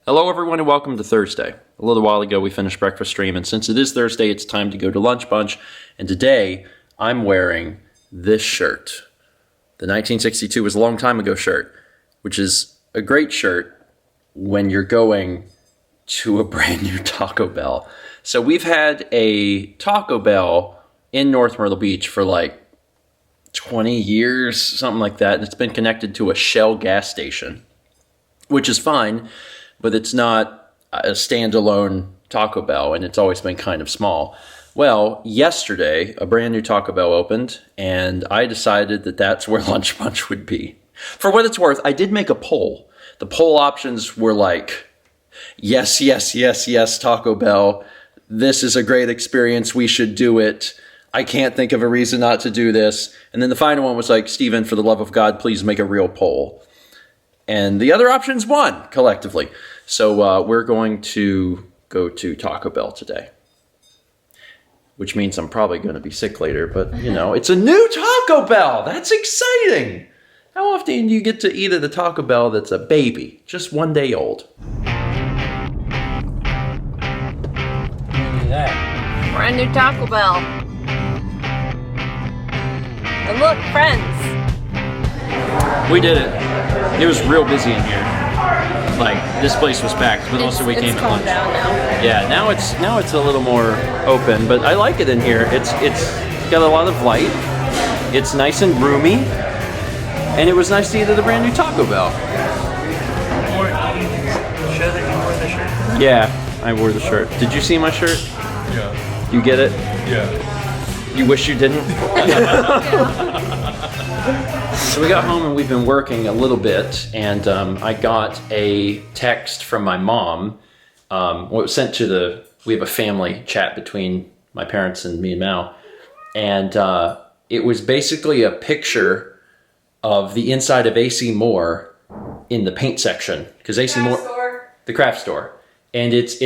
Hello everyone and welcome to Thursday. A little while ago we finished breakfast stream, and since it is Thursday it's time to go to Lunch Bunch, and today I'm wearing this shirt. The 1962 was a long time ago shirt, which is a great shirt when you're going to a brand new Taco Bell. So we've had a Taco Bell in North Myrtle Beach for like 20 years, something like that, and it's been connected to a Shell gas station, which is fine. But it's not a standalone Taco Bell, and it's always been kind of small. Well, yesterday, a brand new Taco Bell opened, and I decided that that's where Lunch Bunch would be. For what it's worth, I did make a poll. The poll options were like, yes, yes, yes, yes, Taco Bell. This is a great experience. We should do it. I can't think of a reason not to do this. And then the final one was like, Steven, for the love of God, please make a real poll. And the other options won collectively. So we're going to go to Taco Bell today. Which means I'm probably going to be sick later. But, you know, it's a new Taco Bell. That's exciting. How often do you get to eat at a Taco Bell that's a baby? Just 1 day old. Look at that. Brand new Taco Bell. And look, friends. We did it. It was real busy in here. Like, this place was packed, but also we came at lunch. Down now. Yeah, now it's a little more open, but I like it in here. It's got a lot of light. It's nice and roomy, and it was nice to eat at a brand new Taco Bell. Show that you wore the shirt. Yeah, I wore the shirt. Did you see my shirt? Yeah. You get it? Yeah. You wish you didn't? So we got home and we've been working a little bit, and I got a text from my mom. It was sent to we have a family chat between my parents and me and Mal, and it was basically a picture of the inside of AC Moore in the paint section, because AC Moore, the craft store, and it's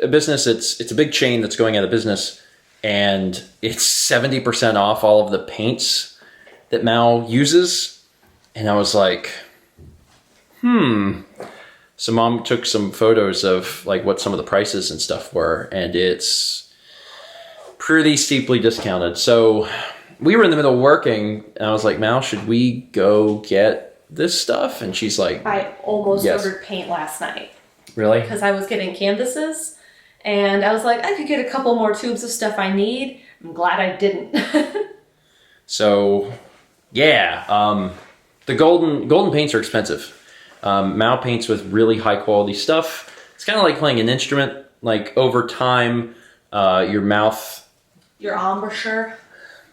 a business. It's a big chain that's going out of business, and it's 70% off all of the paints that Mal uses. And I was like, So Mom took some photos of like what some of the prices and stuff were, and it's pretty steeply discounted. So we were in the middle of working, and I was like, Mal, should we go get this stuff? And she's like, I almost Yes. ordered paint last night really? because I was getting canvases, and I was like, I could get a couple more tubes of stuff I need. I'm glad I didn't. So yeah, the golden paints are expensive. Mal paints with really high quality stuff. It's kind of like playing an instrument. Like over time, your mouth, Your embouchure.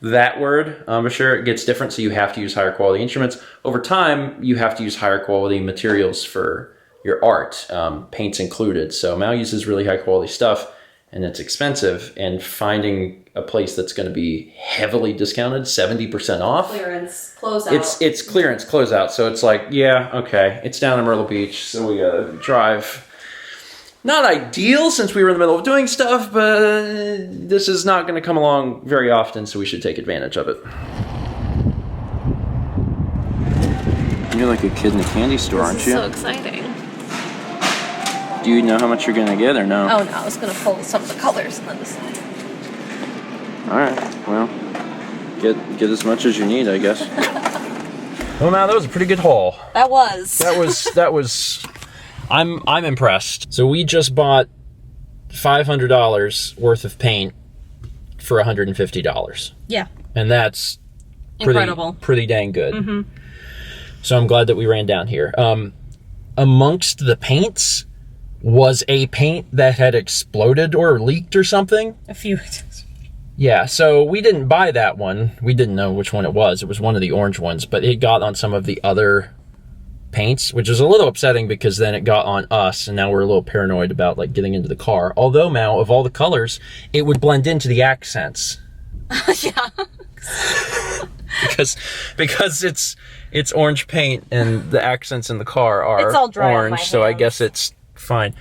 that word, embouchure, it gets different. So you have to use higher quality instruments. Over time, you have to use higher quality materials for your art, paints included. So Mal uses really high quality stuff, and it's expensive. And finding a place that's going to be heavily discounted, 70% off. Clearance. Closeout. It's clearance closeout, so it's like, yeah, okay, it's down in Myrtle Beach, so we gotta drive. Not ideal since we were in the middle of doing stuff, but this is not going to come along very often, so we should take advantage of it. You're like a kid in a candy store, aren't This you? is so exciting. Do you know how much you're going to get or no? Oh no, I was gonna pull some of the colors and then decide. All right, well, get as much as you need, I guess. Well, now that was a pretty good haul. That was. That was. I'm impressed. So we just bought $500 worth of paint for $150, Yeah. and that's Incredible. pretty dang good. So I'm glad that we ran down here. Amongst the paints was a paint that had exploded or leaked or something. A few. Yeah, so we didn't buy that one. We didn't know which one it was. It was one of the orange ones, but it got on some of the other paints, which is a little upsetting because then it got on us, and now we're a little paranoid about like getting into the car. Although, Mal, of all the colors, it would blend into the accents. Yeah. because it's orange paint and the accents in the car are It's all dry on orange, my so I hands. guess it's fine.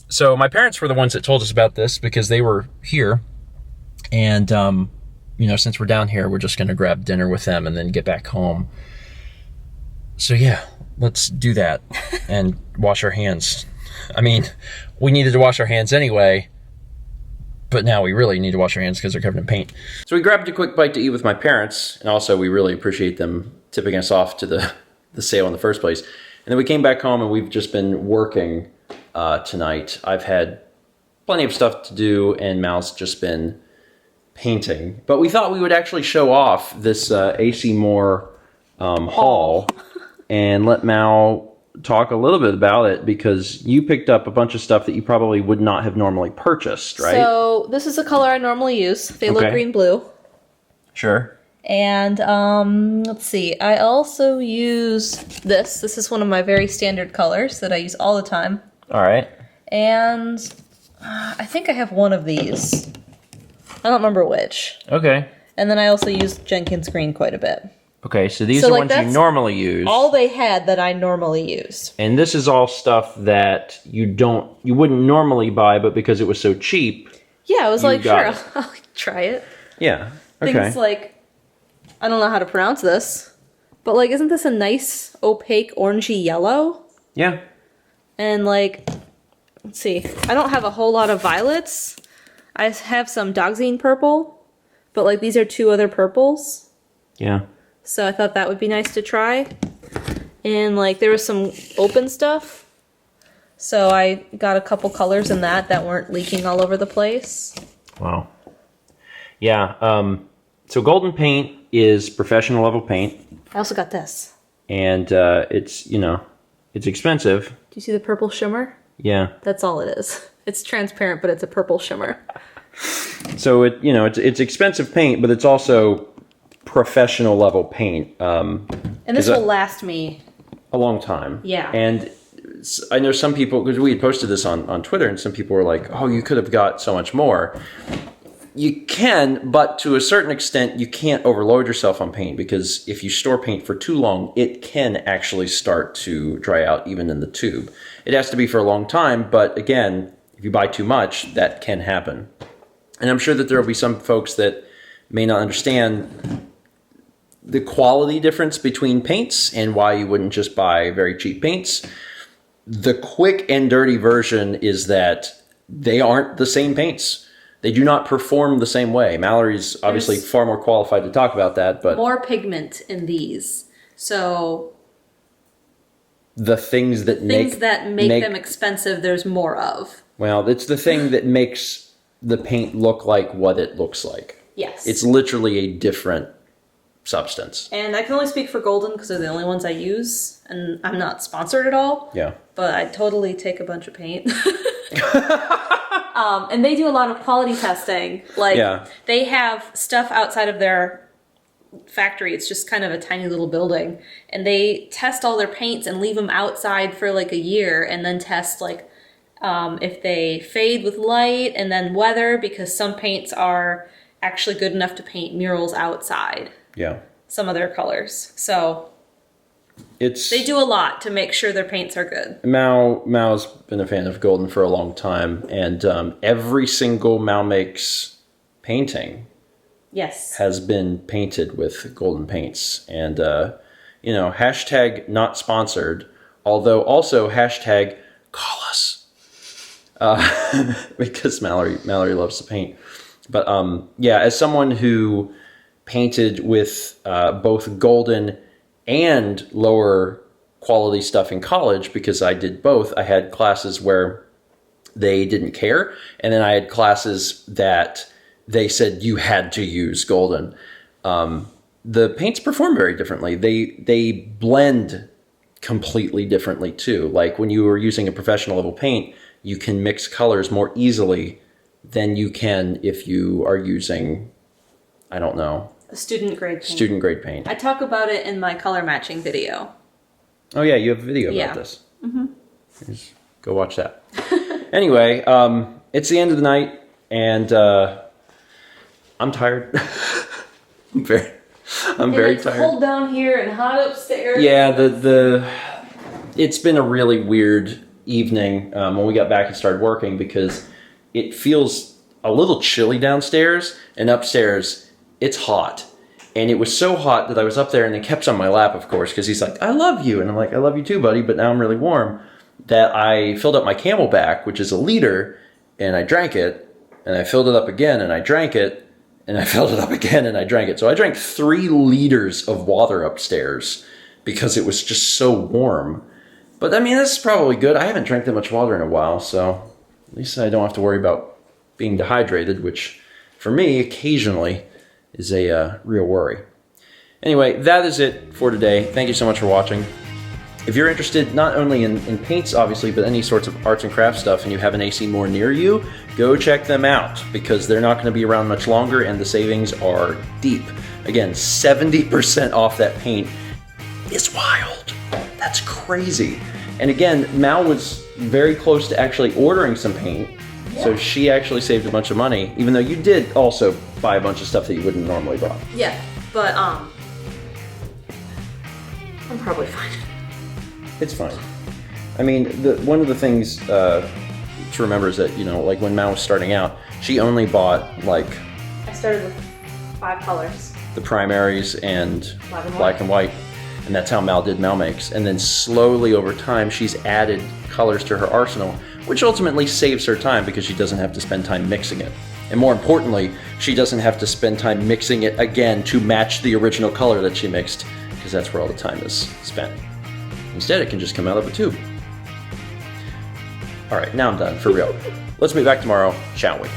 So my parents were the ones that told us about this because they were here. And, since we're down here, we're just going to grab dinner with them and then get back home. So, yeah, let's do that and wash our hands. I mean, we needed to wash our hands anyway, but now we really need to wash our hands because they're covered in paint. So we grabbed a quick bite to eat with my parents, and also we really appreciate them tipping us off to the sale in the first place. And then we came back home and we've just been working tonight. I've had plenty of stuff to do and Mal's just been painting. But we thought we would actually show off this AC Moore haul and let Mal talk a little bit about it, because you picked up a bunch of stuff that you probably would not have normally purchased, right? So this is the color I normally use, Phthalo Okay. Green Blue. Sure. And let's see, I also use this. This is one of my very standard colors that I use all the time. All right. And I think I have one of these. I don't remember which. Okay. And then I also use Jenkins Green quite a bit. Okay, so these So, are like, ones you that's normally use. All they had that I normally use. And this is all stuff that you wouldn't normally buy, but because it was so cheap. Yeah, I was You like, got sure, it. I'll try it. Yeah. Okay. Things like, I don't know how to pronounce this, but like, isn't this a nice opaque orangey yellow? Yeah. And like, let's see, I don't have a whole lot of violets. I have some Dogzine purple, but like these are two other purples. Yeah. So I thought that would be nice to try. And like there was some open stuff. So I got a couple colors in that weren't leaking all over the place. Wow. Yeah. So Golden Paint is professional level paint, I also got this. and it's it's expensive. Do you see the purple shimmer? Yeah. That's all it is. It's transparent, but it's a purple shimmer. So it's expensive paint, but it's also professional level paint. And this Is that- will last me. A long time. Yeah. And I know some people, because we had posted this on Twitter, and some people were like, oh, you could have got so much more. You can, but to a certain extent, you can't overload yourself on paint, because if you store paint for too long, it can actually start to dry out even in the tube. It has to be for a long time, but again, if you buy too much, that can happen. And I'm sure that there will be some folks that may not understand the quality difference between paints and why you wouldn't just buy very cheap paints. The quick and dirty version is that they aren't the same paints. They do not perform the same way. Mallory's obviously There's far more qualified to talk about that, but more pigment in these. So the things that things that make them expensive, there's more of. well, it's the thing that makes the paint look like what it looks like. Yes. It's literally a different substance. And I can only speak for Golden because they're the only ones I use, and I'm not sponsored at all. Yeah. But I totally take a bunch of paint. And they do a lot of quality testing. Like, Yeah. they have stuff outside of their factory. It's just kind of a tiny little building. And they test all their paints and leave them outside for like a year, and then test like if they fade with light and then weather, because some paints are actually good enough to paint murals outside. Yeah. Some of their colors. So It's they do a lot to make sure their paints are good. Mao's been a fan of Golden for a long time, and every single Mao makes painting Yes. has been painted with Golden paints. And hashtag not sponsored, although also hashtag call us, because Mallory loves to paint. But as someone who painted with both Golden and lower quality stuff in college, because I did both. I had classes where they didn't care, and then I had classes that they said you had to use Golden. The paints perform very differently. They blend completely differently too. Like when you are using a professional level paint, you can mix colors more easily than you can if you are using, I don't know, Student grade paint. student grade paint. I talk about it in my color matching video. Oh yeah, you have a video Yeah. about this. Mm-hmm. Just go watch that. Anyway, it's the end of the night, and I'm tired. I'm very it's tired. cold down here and hot upstairs. Yeah, it's been a really weird evening when we got back and started working, because it feels a little chilly downstairs, and upstairs it's hot. And it was so hot that I was up there, and it kept on my lap, of course, because he's like, I love you. And I'm like, I love you too, buddy, but now I'm really warm. That I filled up my Camelback, which is a liter, and I drank it, and I filled it up again, and I drank it, and I filled it up again, and I drank it. So I drank 3 liters of water upstairs because it was just so warm. But I mean, this is probably good. I haven't drank that much water in a while, so at least I don't have to worry about being dehydrated, which for me, occasionally, is a real worry. Anyway, that is it for today. Thank you so much for watching. If you're interested not only in paints, obviously, but any sorts of arts and crafts stuff, and you have an AC Moore near you, go check them out, because they're not going to be around much longer, and the savings are deep. Again, 70% off that paint is wild. That's crazy. And again, Mal was very close to actually ordering some paint, so she actually saved a bunch of money, even though you did also buy a bunch of stuff that you wouldn't normally buy. Yeah, but I'm probably fine. It's fine. I mean, one of the things to remember is that, you know, like when Mal was starting out, she only bought like I started with 5 colors. the primaries and Black and white. and that's how Mal did Mal Makes. And then slowly over time, she's added colors to her arsenal, which ultimately saves her time because she doesn't have to spend time mixing it. And more importantly, she doesn't have to spend time mixing it again to match the original color that she mixed, because that's where all the time is spent. Instead, it can just come out of a tube. All right, now I'm done, for real. Let's meet back tomorrow, shall we?